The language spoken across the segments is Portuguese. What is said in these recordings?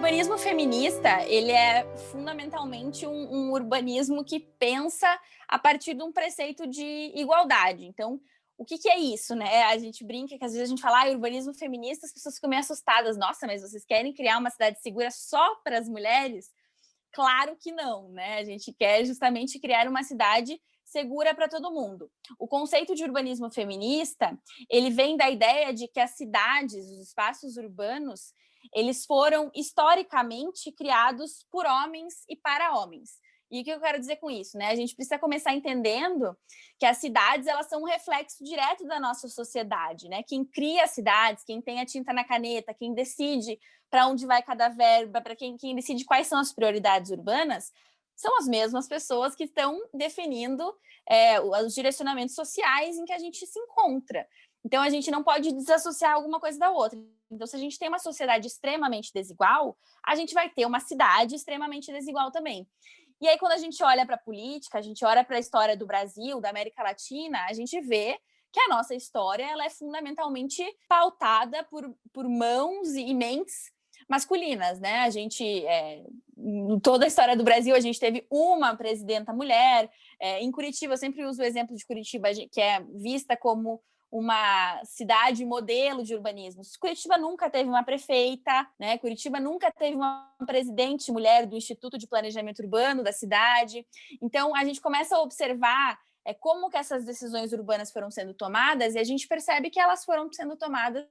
urbanismo feminista, ele é fundamentalmente um urbanismo que pensa a partir de um preceito de igualdade. Então, o que é isso, né? A gente brinca que às vezes a gente fala, urbanismo feminista, as pessoas ficam meio assustadas. Nossa, mas vocês querem criar uma cidade segura só para as mulheres? Claro que não, né? A gente quer justamente criar uma cidade segura para todo mundo. O conceito de urbanismo feminista, ele vem da ideia de que as cidades, os espaços urbanos, eles foram historicamente criados por homens e para homens. E o que eu quero dizer com isso, né? A gente precisa começar entendendo que as cidades, elas são um reflexo direto da nossa sociedade, né? Quem cria as cidades, quem tem a tinta na caneta, quem decide para onde vai cada verba, para quem decide quais são as prioridades urbanas, são as mesmas pessoas que estão definindo os direcionamentos sociais em que a gente se encontra. Então, a gente não pode desassociar alguma coisa da outra. Então, se a gente tem uma sociedade extremamente desigual, a gente vai ter uma cidade extremamente desigual também. E aí, quando a gente olha para a política, a gente olha para a história do Brasil, da América Latina, a gente vê que a nossa história ela é fundamentalmente pautada por mãos e mentes masculinas, né? A gente, em toda a história do Brasil, a gente teve uma presidenta mulher. Em Curitiba, eu sempre uso o exemplo de Curitiba, que é vista como uma cidade modelo de urbanismo. Curitiba nunca teve uma prefeita, né? Curitiba nunca teve uma presidente mulher do Instituto de Planejamento Urbano da cidade. Então, a gente começa a observar como que essas decisões urbanas foram sendo tomadas e a gente percebe que elas foram sendo tomadas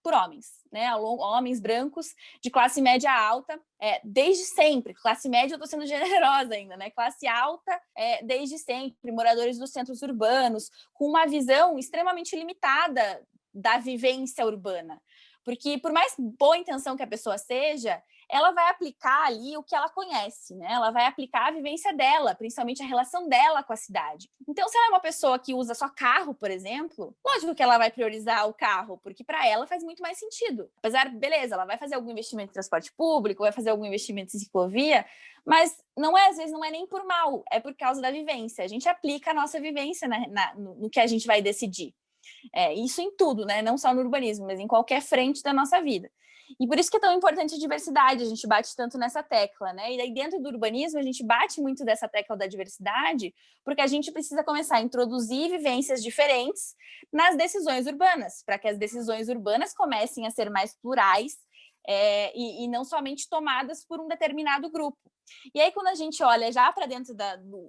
por homens, né? Homens brancos de classe média alta, desde sempre. Classe média, eu estou sendo generosa ainda, né? Classe alta, desde sempre. Moradores dos centros urbanos, com uma visão extremamente limitada da vivência urbana. Porque, por mais boa intenção que a pessoa seja, ela vai aplicar ali o que ela conhece, né? Ela vai aplicar a vivência dela, principalmente a relação dela com a cidade. Então, se ela é uma pessoa que usa só carro, por exemplo, lógico que ela vai priorizar o carro, porque para ela faz muito mais sentido. Apesar, beleza, ela vai fazer algum investimento em transporte público, vai fazer algum investimento em ciclovia, mas às vezes não é nem por mal, é por causa da vivência. A gente aplica a nossa vivência no que a gente vai decidir. Isso em tudo, né? Não só no urbanismo, mas em qualquer frente da nossa vida. E por isso que é tão importante a diversidade, a gente bate tanto nessa tecla, né? E aí dentro do urbanismo a gente bate muito dessa tecla da diversidade, porque a gente precisa começar a introduzir vivências diferentes nas decisões urbanas, para que as decisões urbanas comecem a ser mais plurais e não somente tomadas por um determinado grupo. E aí, quando a gente olha já para dentro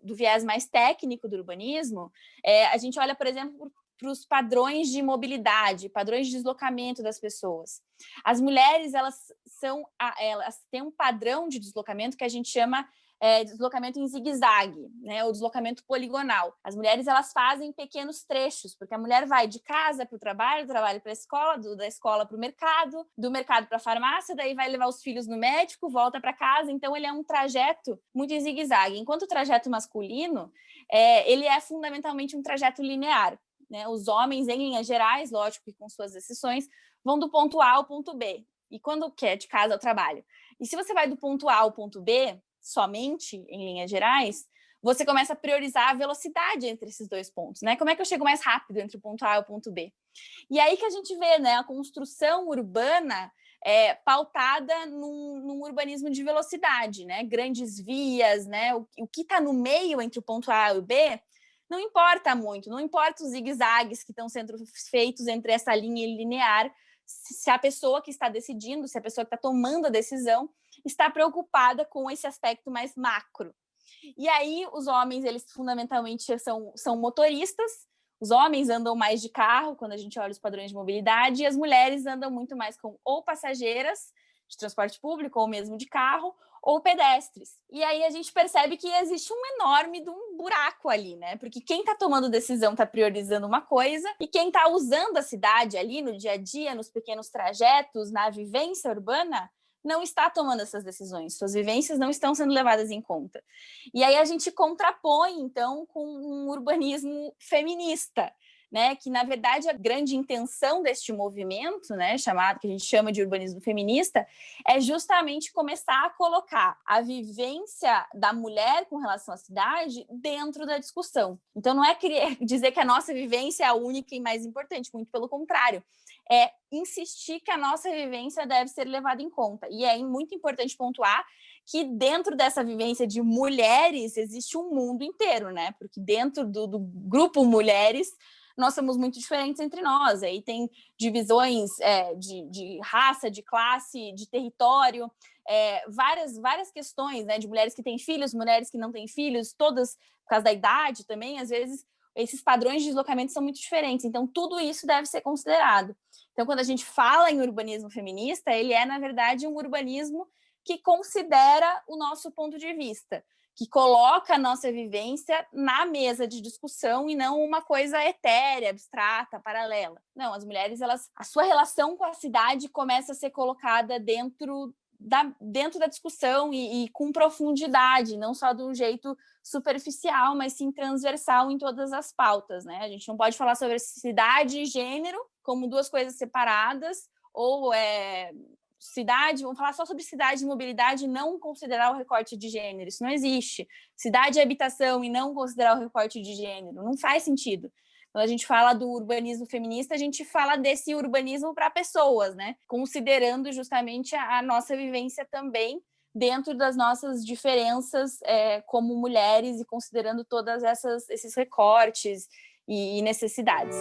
do viés mais técnico do urbanismo, a gente olha, por exemplo, para os padrões de mobilidade, padrões de deslocamento das pessoas. As mulheres, elas têm um padrão de deslocamento que a gente chama deslocamento em zigue-zague, né, ou deslocamento poligonal. As mulheres, elas fazem pequenos trechos, porque a mulher vai de casa para o trabalho, do trabalho para a escola, da escola para o mercado, do mercado para a farmácia, daí vai levar os filhos no médico, volta para casa. Então, ele é um trajeto muito em zigue-zague. Enquanto o trajeto masculino, ele é fundamentalmente um trajeto linear. Né? Os homens, em linhas gerais, lógico que com suas exceções, vão do ponto A ao ponto B. E quando quer de casa ao trabalho. E se você vai do ponto A ao ponto B, somente em linhas gerais, você começa a priorizar a velocidade entre esses dois pontos. Né? Como é que eu chego mais rápido entre o ponto A e o ponto B? E aí que a gente vê, né, a construção urbana pautada num urbanismo de velocidade, né? Grandes vias, né? O que está no meio entre o ponto A e o B não importa muito, não importa os zigue-zagues que estão sendo feitos entre essa linha linear, se a pessoa que está decidindo, se a pessoa que está tomando a decisão está preocupada com esse aspecto mais macro. E aí os homens, eles fundamentalmente são motoristas, os homens andam mais de carro, quando a gente olha os padrões de mobilidade, e as mulheres andam muito mais com ou passageiras de transporte público, ou mesmo de carro, ou pedestres. E aí a gente percebe que existe um enorme buraco ali, né? Porque quem está tomando decisão está priorizando uma coisa e quem está usando a cidade ali no dia a dia, nos pequenos trajetos, na vivência urbana, não está tomando essas decisões. Suas vivências não estão sendo levadas em conta. E aí a gente contrapõe, então, com um urbanismo feminista, né, que na verdade a grande intenção deste movimento, né, chamado, que a gente chama de urbanismo feminista, é justamente começar a colocar a vivência da mulher com relação à cidade dentro da discussão. Então não é dizer que a nossa vivência é a única e mais importante, muito pelo contrário, é insistir que a nossa vivência deve ser levada em conta. E é muito importante pontuar que dentro dessa vivência de mulheres existe um mundo inteiro, né? Porque dentro do grupo mulheres nós somos muito diferentes entre nós. Aí tem divisões de raça, de classe, de território, várias questões, né? De mulheres que têm filhos, mulheres que não têm filhos, todas por causa da idade também, às vezes esses padrões de deslocamento são muito diferentes. Então, tudo isso deve ser considerado. Então, quando a gente fala em urbanismo feminista, ele é, na verdade, um urbanismo que considera o nosso ponto de vista, que coloca a nossa vivência na mesa de discussão e não uma coisa etérea, abstrata, paralela. Não, as mulheres, a sua relação com a cidade começa a ser colocada dentro da discussão e com profundidade, não só de um jeito superficial, mas sim transversal em todas as pautas, né? A gente não pode falar sobre cidade e gênero como duas coisas separadas, ou cidade, vamos falar só sobre cidade e mobilidade e não considerar o recorte de gênero. Isso não existe. Cidade e habitação e não considerar o recorte de gênero. Não faz sentido. Quando a gente fala do urbanismo feminista, a gente fala desse urbanismo para pessoas, né? Considerando justamente a nossa vivência também dentro das nossas diferenças como mulheres e considerando todas esses recortes e necessidades.